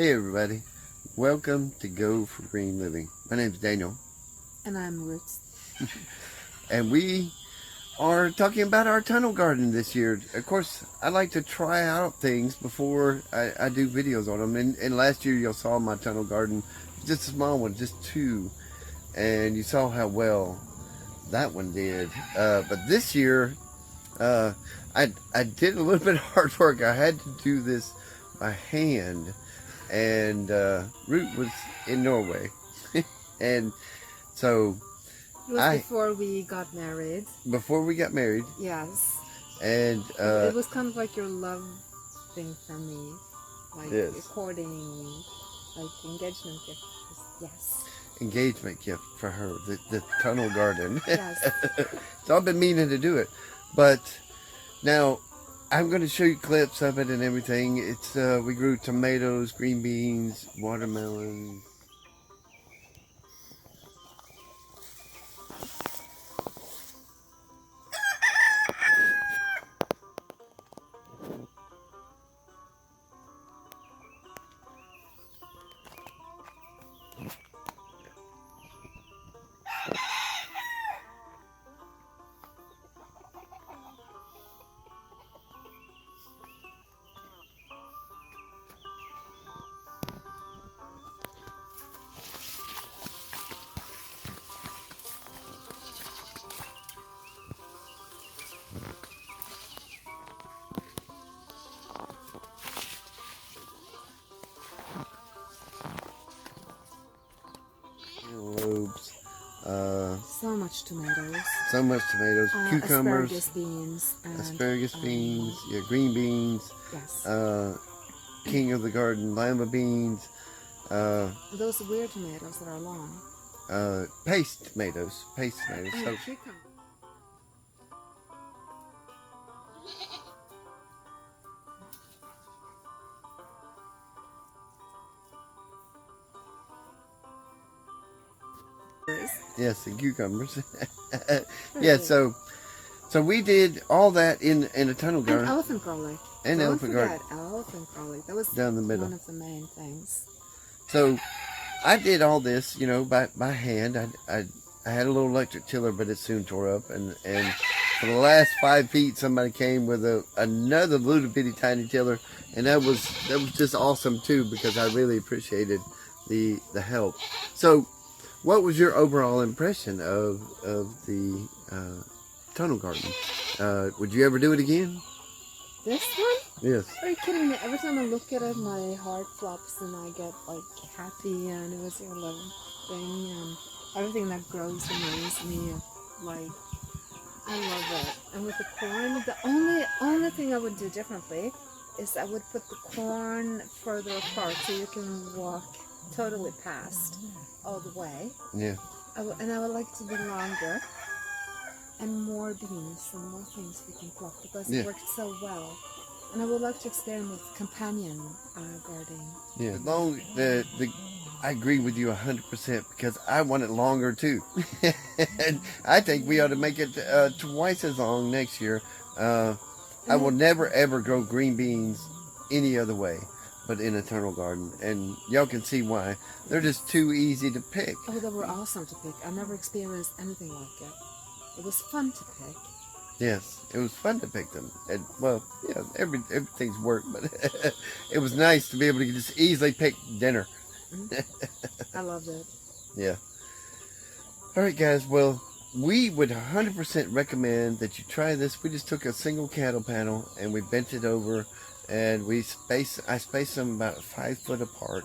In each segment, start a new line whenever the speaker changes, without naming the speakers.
Hey everybody, welcome to Go for Green Living. My name's Daniel.
And I'm Ruts.
And we are talking about our tunnel garden this year. Of course, I like to try out things before I do videos on them. And last year you saw my tunnel garden, just a small one, just two. And you saw how well that one did. But this year, I did a little bit of hard work. I had to do this by hand. And Root was in Norway, and so
it was before we got married.
Before we got married,
yes.
And
it was kind of like your love thing for me, like
yes.
recording, like engagement gift. Yes.
Engagement gift for her, the tunnel garden.
Yes.
So I've been meaning to do it, but now I'm going to show you clips of it and everything. It's we grew tomatoes, green beans, watermelons. Lobes,
so much tomatoes.
So much tomatoes, cucumbers,
asparagus beans,
yeah, green beans.
Yes.
King of the garden, lima beans.
Those weird tomatoes that are long.
Paste tomatoes. So,
Cucumber.
yes, and cucumbers. Yeah, so we did all that in a tunnel garden.
And elephant garlic.
Elephant garlic.
Elephant garlic. That was
down the middle.
One of the main things.
So I did all this, by hand. I had a little electric tiller, but it soon tore up. And for the last 5 feet, somebody came with another little bitty tiny tiller, and that was just awesome too, because I really appreciated the help. So, what was your overall impression of the tunnel garden? Would you ever do it again?
This one?
Yes.
Are you kidding me? Every time I look at it, my heart flops and I get like happy, and it was your love thing, and everything that grows reminds me of, like, I love it. And with the corn, the only thing I would do differently is I would put the corn further apart so you can walk totally past all the way.
Yeah.
And I would like to be longer and more beans and more things we can pluck, because it worked so well. And I would like to experiment with companion gardening. Yeah,
I agree with you 100%, because I want it longer too. And I think we ought to make it twice as long next year. I will never ever grow green beans any other way but in a tunnel garden, and y'all can see why. They're just too easy to pick.
Oh, they were awesome to pick. I never experienced anything like it. It was fun to pick.
Yes, it was fun to pick them. And, well, yeah, everything's work, but it was nice to be able to just easily pick dinner.
Mm-hmm. I loved it.
Yeah. All right, guys. Well, we would 100% recommend that you try this. We just took a single cattle panel and we bent it over, and I spaced them about 5 foot apart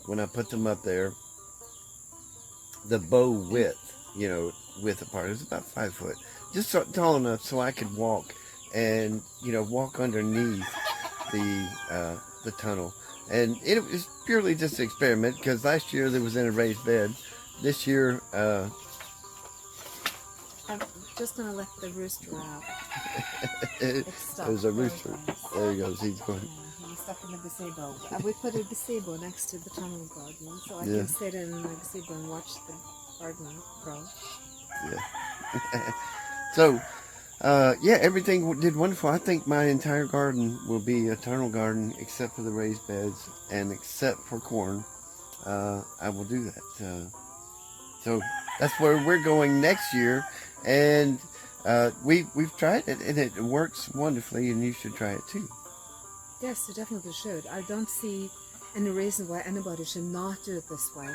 when I put them up there. The bow width, width apart, it was about 5 foot. Just tall enough so I could walk and, walk underneath the tunnel. And it was purely just an experiment, because last year there was in a raised bed. This year,
I'm just going to let the rooster out.
There's a rooster. There he goes. He's going.
He's stuck in the gazebo. We put a gazebo next to the tunnel garden, so I can sit in the gazebo and watch the garden grow.
Yeah. So, Yeah, everything did wonderful. I think my entire garden will be a eternal garden, except for the raised beds and except for corn. I will do that. So that's where we're going next year, and we've tried it and it works wonderfully, and you should try it too.
Yes, you definitely should. I don't see any reason why anybody should not do it this way.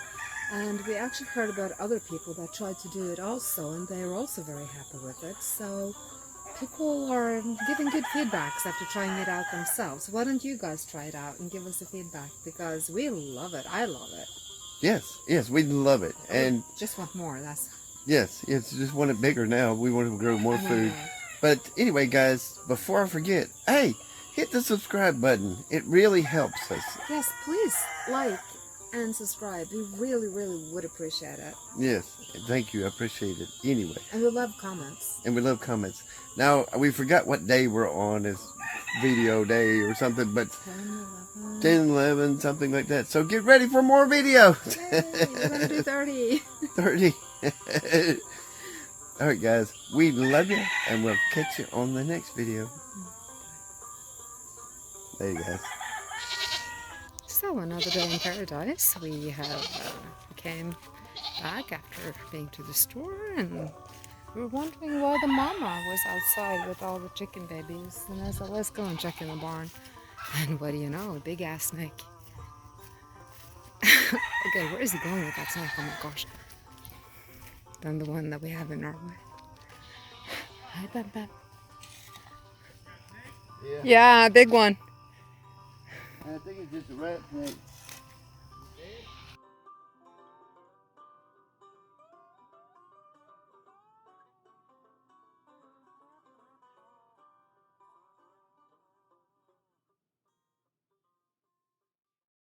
And we actually heard about other people that tried to do it also, and they were also very happy with it. So people are giving good feedbacks after trying it out themselves. Why don't you guys try it out and give us the feedback? Because we love it. I love it.
Yes, we love it, and
just want more. That's
yes, just want it bigger now. We want to grow more food. But anyway, guys, before I forget, hey, hit the subscribe button. It really helps us.
Yes, please like and subscribe. We really, really would appreciate it.
Yes, thank you. I appreciate it. Anyway.
And we love comments.
Now, we forgot what day we're on as video day or something, but 10, 11, something like that. So get ready for more videos.
Yay, we're going to do 30.
30. All right, guys. We love you, and we'll catch you on the next video. There you guys.
So another day in paradise. We have came back after being to the store, and we were wondering why the mama was outside with all the chicken babies. And I said, let's go and check in the barn. And what do you know? A big ass snake. Okay, where is he going with that snake? Oh my gosh. Than the one that we have in Norway. Hi, Bab. Yeah, big one.
I think it's just a rat snake.